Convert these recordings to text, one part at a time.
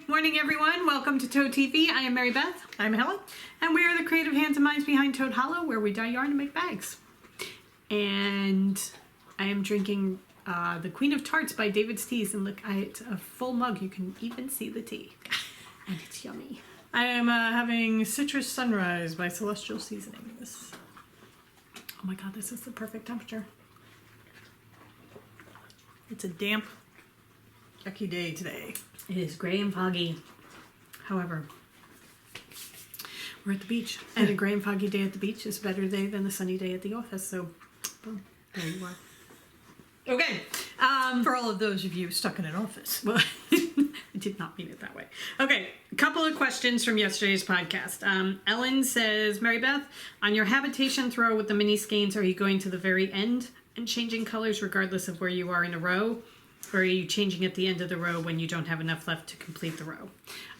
Morning everyone. Welcome to Toad TV. I am Mary Beth. I'm Helen. And we are the creative hands and minds behind Toad Hollow, where we dye yarn to make bags. And I am drinking the Queen of Tarts by David's Teas. And look, it's a full mug. You can even see the tea. And it's yummy. I am having Citrus Sunrise by Celestial Seasonings. Oh my god, this is the perfect temperature. It's a damp, yucky day today. It is gray and foggy. However, we're at the beach. And a gray and foggy day at the beach is a better day than a sunny day at the office. So, boom, there you are. Okay. For all of those of you stuck in an office. Well, I did not mean it that way. Okay, a couple of questions from yesterday's podcast. Ellen says, Mary Beth, on your habitation throw with the mini skeins, are you going to the very end and changing colors regardless of where you are in a row? Or are you changing at the end of the row when you don't have enough left to complete the row?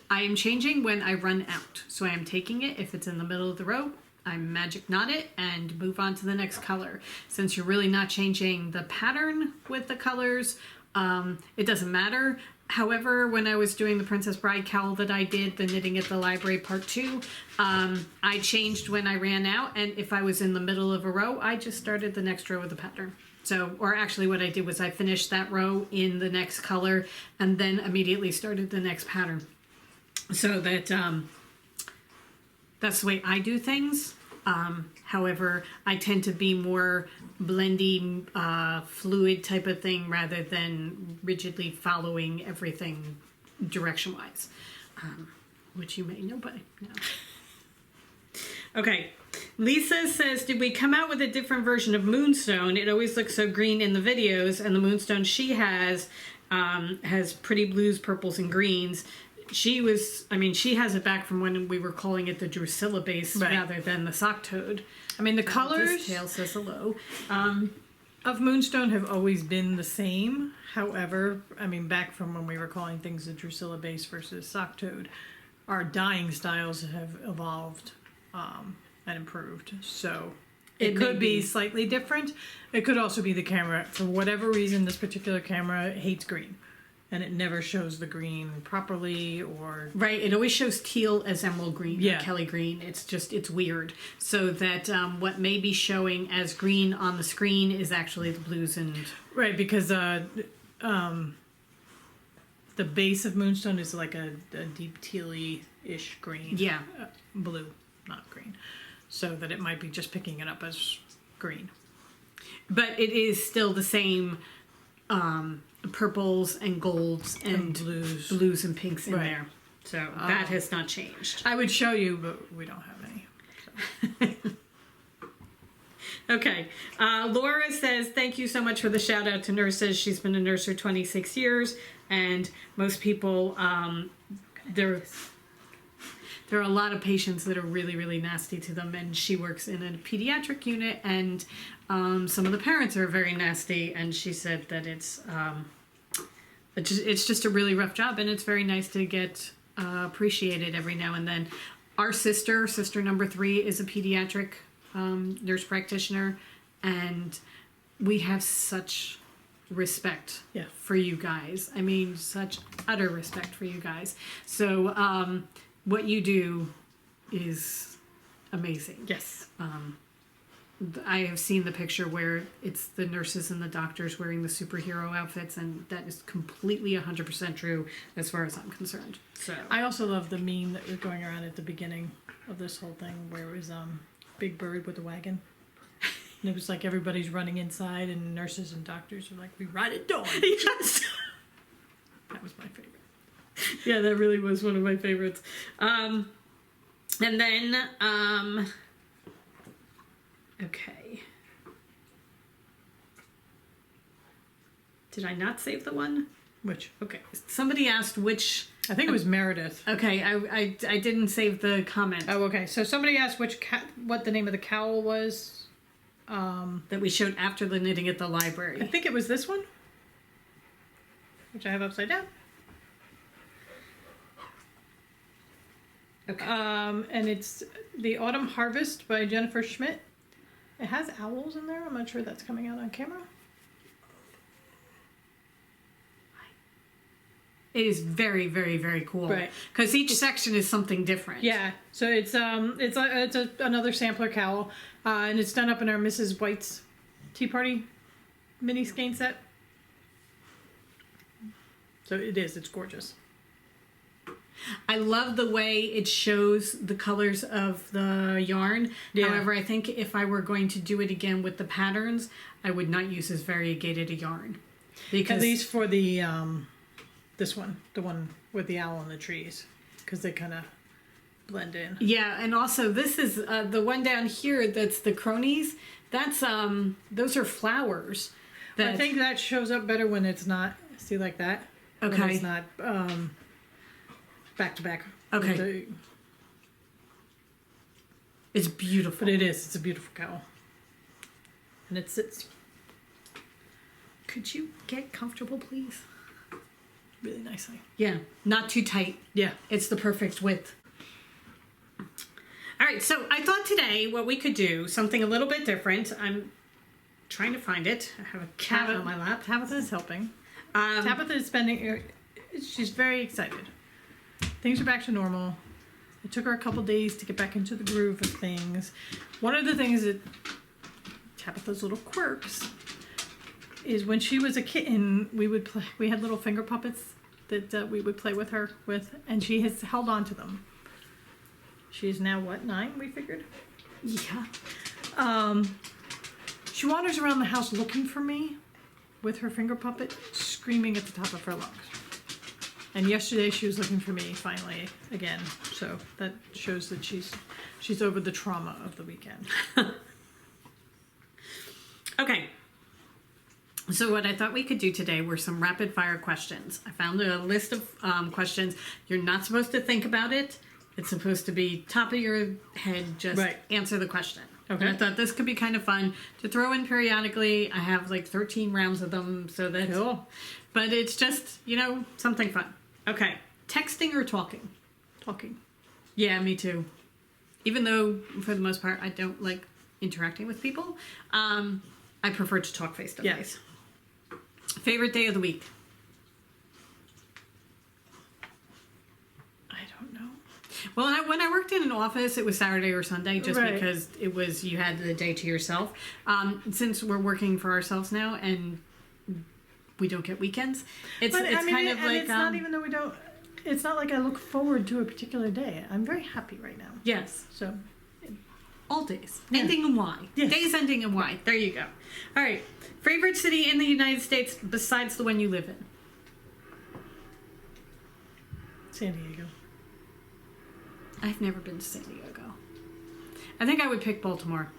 I am changing when I run out. So I am taking it if it's in the middle of the row. I magic knot it and move on to the next color. Since you're really not changing the pattern with the colors, it doesn't matter. However, when I was doing the Princess Bride cowl that I did, the Knitting at the Library Part 2, I changed when I ran out, and if I was in the middle of a row, I just started the next row with the pattern. So, or actually what I did was I finished that row in the next color and then immediately started the next pattern. So that, that's the way I do things. However, I tend to be more blendy, fluid type of thing rather than rigidly following everything direction-wise, which you may know by now. Okay, Lisa says, did we come out with a different version of Moonstone? It always looks so green in the videos, and the Moonstone she has pretty blues, purples, and greens. She has it back from when we were calling it the Drusilla base rather than the sock toad. I mean, the colors this tail says hello. Of Moonstone have always been the same. However, I mean, back from when we were calling things the Drusilla base versus sock toad, our dyeing styles have evolved and improved. So it could be slightly different. It could also be the camera. For whatever reason, this particular camera hates green. And it never shows the green properly, or... Right, it always shows teal as emerald green, or Kelly green. It's weird. So that what may be showing as green on the screen is actually the blues and... Right, because the base of Moonstone is like a deep tealy-ish green. Yeah. Blue, not green. So that it might be just picking it up as green. But it is still the same... purples and golds and blues and pinks in there. So that has not changed. I would show you, but we don't have any. So. Okay. Laura says, thank you so much for the shout out to nurses. She's been a nurse for 26 years, and most people, there are a lot of patients that are really, really nasty to them, and she works in a pediatric unit, and some of the parents are very nasty, and she said that it's just a really rough job, and it's very nice to get appreciated every now and then. Our sister number 3, is a pediatric nurse practitioner, and we have such respect for you guys. I mean, such utter respect for you guys. So what you do is amazing. Yes. I have seen the picture where it's the nurses and the doctors wearing the superhero outfits, and that is completely 100% true as far as I'm concerned. So I also love the meme that was going around at the beginning of this whole thing, where it was Big Bird with a wagon. And it was like everybody's running inside, and nurses and doctors are like, we ride at dawn. Yes. That was my favorite. Yeah, that really was one of my favorites. And then, okay. Did I not save the one? Which? Okay. Somebody asked which... I think it was Meredith. Okay, I didn't save the comment. Oh, okay. So somebody asked what the name of the cowl was. That we showed after the Knitting at the Library. I think it was this one, which I have upside down. Okay. And it's The Autumn Harvest by Jennifer Schmidt. It has owls in there. I'm not sure that's coming out on camera. It is very, very, very cool. Right. Because each section is something different. Yeah, so it's another sampler cowl, and it's done up in our Mrs. White's Tea Party mini skein set. So it's gorgeous. I love the way it shows the colors of the yarn. Yeah. However, I think if I were going to do it again with the patterns, I would not use as variegated a yarn. Because At least for the this one, the one with the owl and the trees, because they kind of blend in. yeah, and also this is the one down here that's the cronies. That's those are flowers. I think that shows up better when it's not like that. Okay. When it's not back to back. Okay. It's beautiful. But it is. It's a beautiful cowl. And it sits Could you get comfortable, please? really nicely. Yeah, not too tight. Yeah. It's the perfect width. All right, so I thought today what we could do, something a little bit different. I'm trying to find it. I have a cat on my lap. Tabitha is helping. Tabitha is spending... She's very excited. Things are back to normal. It took her a couple days to get back into the groove of things. One of the things that Tabitha's little quirks is when she was a kitten, we had little finger puppets that we would play with her with, and she has held on to them. She is now, 9, we figured? Yeah. She wanders around the house looking for me with her finger puppet, screaming at the top of her lungs. And yesterday she was looking for me finally again. So that shows that she's over the trauma of the weekend. Okay. So what I thought we could do today were some rapid fire questions. I found a list of questions. You're not supposed to think about it. It's supposed to be top of your head, just answer the question. Okay. And I thought this could be kind of fun to throw in periodically. I have like 13 rounds of them, so that's Cool. But it's just, something fun. Okay. Texting or talking? Talking. Yeah, me too. Even though, for the most part, I don't like interacting with people, I prefer to talk face to face. Favorite day of the week? I don't know. Well, when I worked in an office, it was Saturday or Sunday, just Right. because you had the day to yourself. Since we're working for ourselves now and we don't get weekends, it's not even though we don't. It's not like I look forward to a particular day. I'm very happy right now. Yes. So, All days. Ending in Y. Yes. Days ending in Y. There you go. All right. Favorite city in the United States besides the one you live in? San Diego. I've never been to San Diego. I think I would pick Baltimore.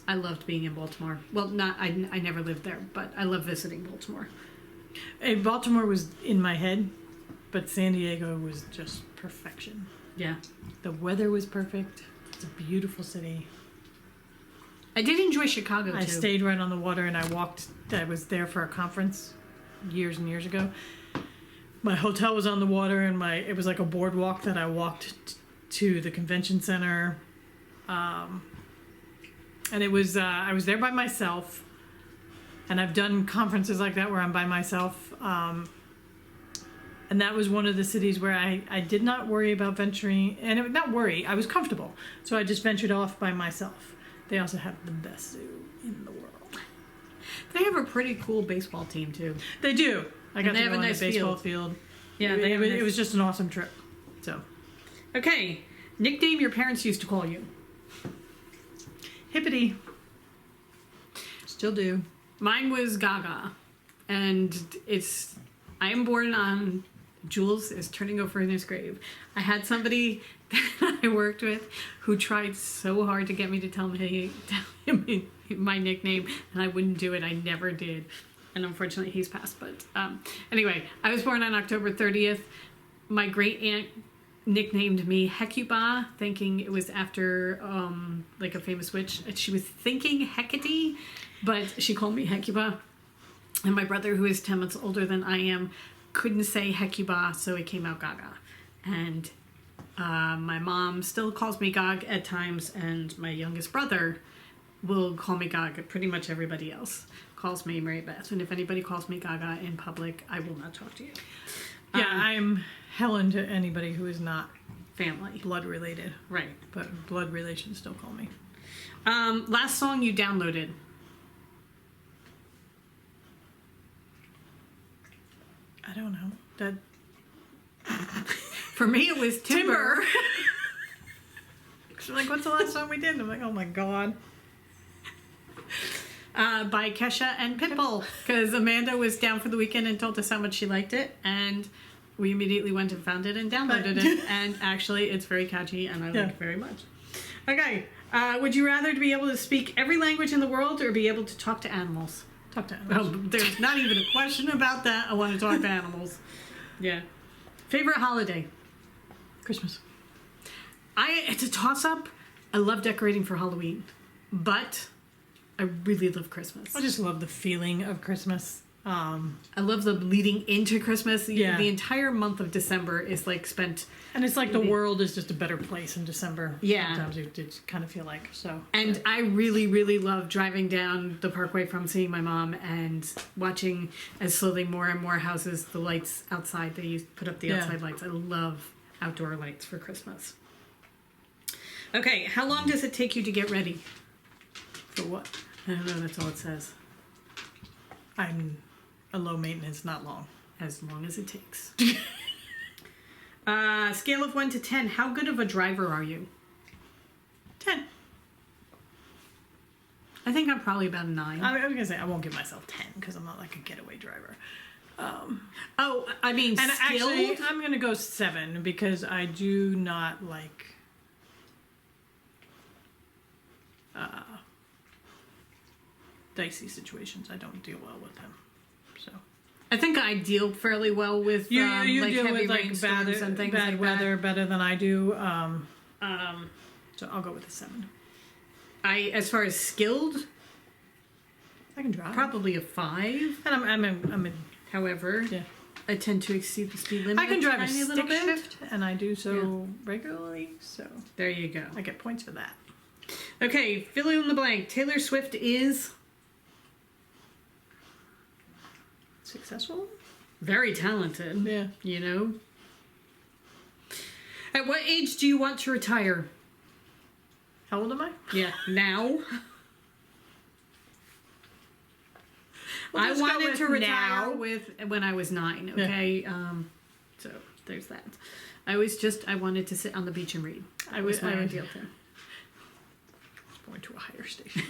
I loved being in Baltimore. Well, I never lived there, but I love visiting Baltimore. Baltimore was in my head, but San Diego was just perfection. Yeah. The weather was perfect. It's a beautiful city. I did enjoy Chicago, too. I stayed right on the water, and I was there for a conference years and years ago. My hotel was on the water, and it was like a boardwalk that I walked to the convention center. And it was, I was there by myself, and I've done conferences like that where I'm by myself. And that was one of the cities where I did not worry about venturing, and not worry, I was comfortable. So I just ventured off by myself. They also have the best zoo in the world. They have a pretty cool baseball team, too. They do. I got they to have go a on nice the baseball field. Yeah, it was just an awesome trip. So, okay. Nickname your parents used to call you? Hippity. Still do. Mine was Gaga. And I am born on... Jules is turning over in his grave. I had somebody that I worked with who tried so hard to get me to tell him my nickname, and I wouldn't do it. I never did. And unfortunately, he's passed. But anyway, I was born on October 30th. My great aunt nicknamed me Hecuba, thinking it was after like a famous witch. She was thinking Hecate, but she called me Hecuba. And my brother, who is 10 months older than I am, couldn't say Hecuba, so it came out Gaga. And my mom still calls me Gog at times, and my youngest brother will call me Gog. Pretty much everybody else calls me Mary Beth. And if anybody calls me Gaga in public, I will not talk to you. Yeah, I'm Helen to anybody who is not family. blood related, Right. but blood relations still call me. Last song you downloaded. I don't know. That For me, it was Timber. She's like, what's the last song we did? And I'm like, oh my god. By Kesha and Pitbull, because Amanda was down for the weekend and told us how much she liked it, and we immediately went and found it and downloaded it, and actually it's very catchy and I like it very much. Okay, would you rather to be able to speak every language in the world or be able to talk to animals? Talk to animals. Oh, there's not even a question about that. I want to talk to animals. Yeah. Favorite holiday? Christmas. It's a toss-up. I love decorating for Halloween, but I really love Christmas. I just love the feeling of Christmas. I love the leading into Christmas. Yeah. The entire month of December is like spent. And it's like the world is just a better place in December. Yeah. Sometimes it kind of feel like, so. And I really, really love driving down the parkway from seeing my mom and watching as slowly more and more houses, the lights outside, they put up the outside lights. I love outdoor lights for Christmas. Okay, how long does it take you to get ready? For what? I don't know, that's all it says. I'm a low maintenance, not long. As long as it takes. Scale of 1 to 10, how good of a driver are you? 10. I think I'm probably about a 9. I was going to say, I won't give myself 10 because I'm not like a getaway driver. Oh, I mean, And skilled? actually, I'm going to go 7 because I do not like dicey situations. I don't deal well with them. So I think I deal fairly well with you like deal heavy with like rainstorms and things bad like weather better than I do. that. So I'll go with a 7. As far as skilled, I can drive. probably a 5. And I'm in However, yeah. I tend to exceed the speed limit. I can drive a tiny little stick bit. shift, and I do so regularly. So There you go. I get points for that. Okay, fill in the blank. Taylor Swift is Successful? very talented. Yeah. You know. At what age do you want to retire? How old am I? Yeah, now. We'll I just go wanted with to retire now. when I was 9. Okay, so there's that. I wanted to sit on the beach and read. That was my ideal thing. Going to a higher station.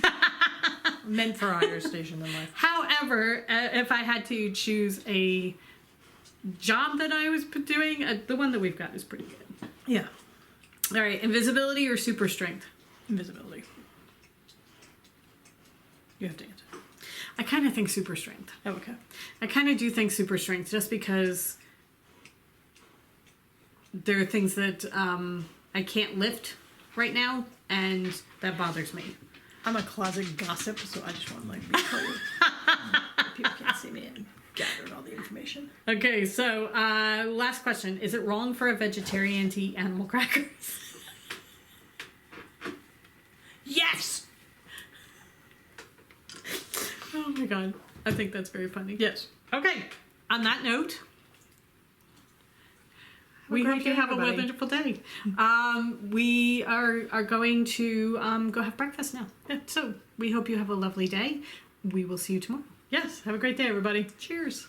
Meant for a higher station in life. However, if I had to choose a job that I was doing, the one that we've got is pretty good. Yeah. All right, invisibility or super strength? Invisibility. You have to answer. I kind of think super strength. Oh, okay. I kind of do think super strength just because there are things that I can't lift right now, and that bothers me. I'm a closet gossip, so I just want to like be told. People can't see me and gather all the information. Okay, so last question. Is it wrong for a vegetarian to eat animal crackers? Yes! Oh my god. I think that's very funny. Yes. Okay, on that note, we hope you have a wonderful day. We are going to go have breakfast now. Yeah, so we hope you have a lovely day. We will see you tomorrow. Yes. Have a great day, everybody. Cheers.